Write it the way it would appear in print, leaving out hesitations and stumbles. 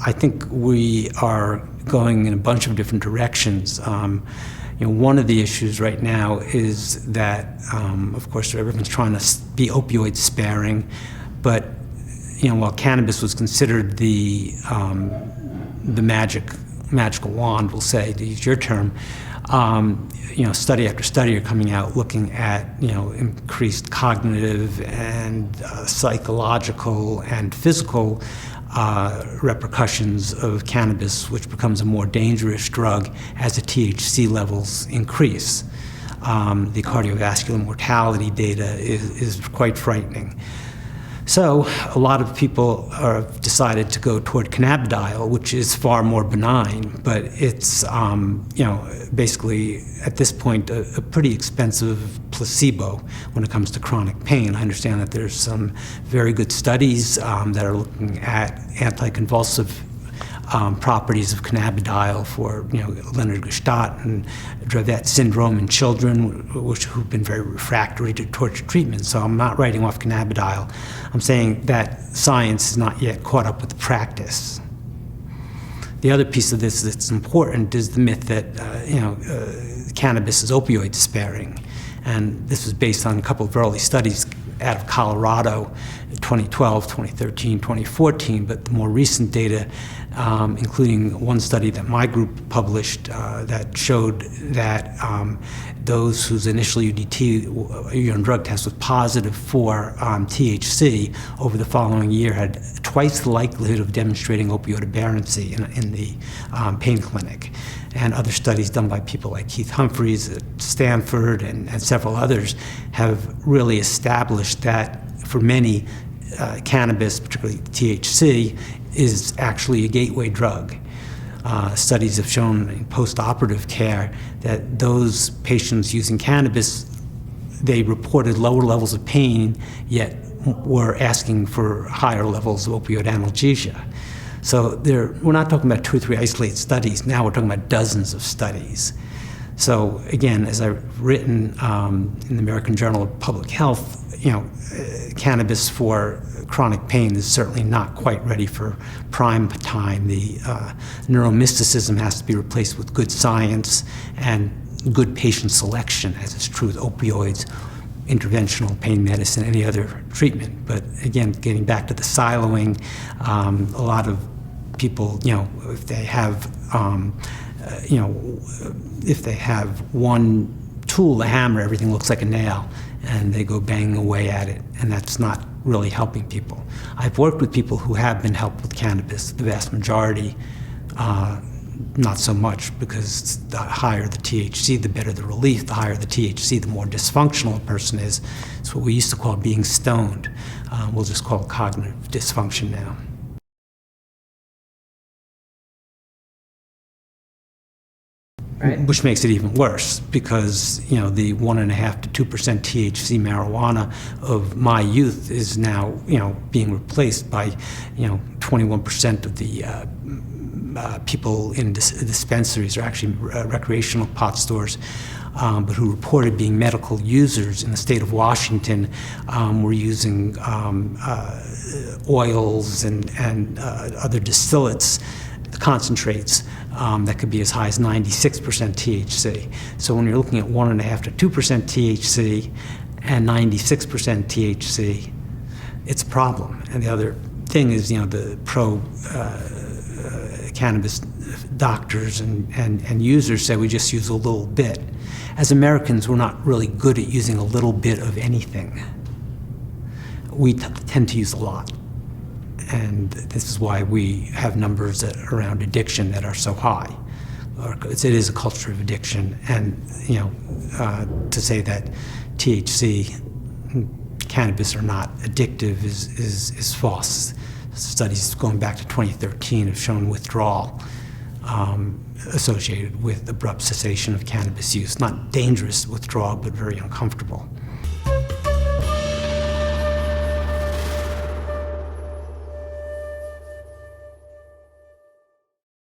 I think we are going in a bunch of different directions. One of the issues right now is that, of course, everyone's trying to be opioid sparing, but while cannabis was considered the magical wand, we'll say, to use your term, study after study are coming out looking at increased cognitive and psychological and physical repercussions of cannabis, which becomes a more dangerous drug as the THC levels increase. The cardiovascular mortality data is quite frightening. So a lot of people have decided to go toward cannabidiol, which is far more benign, but it's basically at this point a pretty expensive placebo when it comes to chronic pain. I understand that there's some very good studies that are looking at anticonvulsive properties of cannabidiol for Lennox-Gastaut and Dravet syndrome in children who've been very refractory to torture treatment. So I'm not writing off cannabidiol. I'm saying that science is not yet caught up with the practice. The other piece of this that's important is the myth that cannabis is opioid sparing, and this was based on a couple of early studies out of Colorado, 2012, 2013, 2014, but the more recent data, including one study that my group published that showed that those whose initial UDT, urine drug test, was positive for THC over the following year had twice the likelihood of demonstrating opioid aberrancy in the pain clinic. And other studies done by people like Keith Humphreys at Stanford and several others have really established that for many, cannabis, particularly THC, is actually a gateway drug. Studies have shown in post-operative care that those patients using cannabis, they reported lower levels of pain, yet were asking for higher levels of opioid analgesia. So we're not talking about 2 or 3 isolated studies. Now we're talking about dozens of studies. So again, as I've written in the American Journal of Public Health, cannabis for chronic pain is certainly not quite ready for prime time. The neuromysticism has to be replaced with good science and good patient selection, as is true with opioids, interventional pain medicine, any other treatment. But again, getting back to the siloing, a lot of people, if they have, if they have one tool, a hammer, everything looks like a nail, and they go banging away at it, and that's not really helping people. I've worked with people who have been helped with cannabis. The vast majority, not so much, because the higher the THC, the better the relief. The higher the THC, the more dysfunctional a person is. It's what we used to call being stoned. We'll just call it cognitive dysfunction now. Right. Which makes it even worse, because the 1.5% to 2% THC marijuana of my youth is now being replaced by 21% of the people in dispensaries, are actually recreational pot stores, but who reported being medical users in the state of Washington were using oils and other distillates, concentrates that could be as high as 96% THC. So when you're looking at 1.5% to 2% THC and 96% THC, it's a problem. And the other thing is, the cannabis doctors and users say we just use a little bit. As Americans, we're not really good at using a little bit of anything. We tend to use a lot. And this is why we have numbers around addiction that are so high. It is a culture of addiction, and to say that THC, cannabis are not addictive is false. Studies going back to 2013 have shown withdrawal associated with abrupt cessation of cannabis use. Not dangerous withdrawal, but very uncomfortable.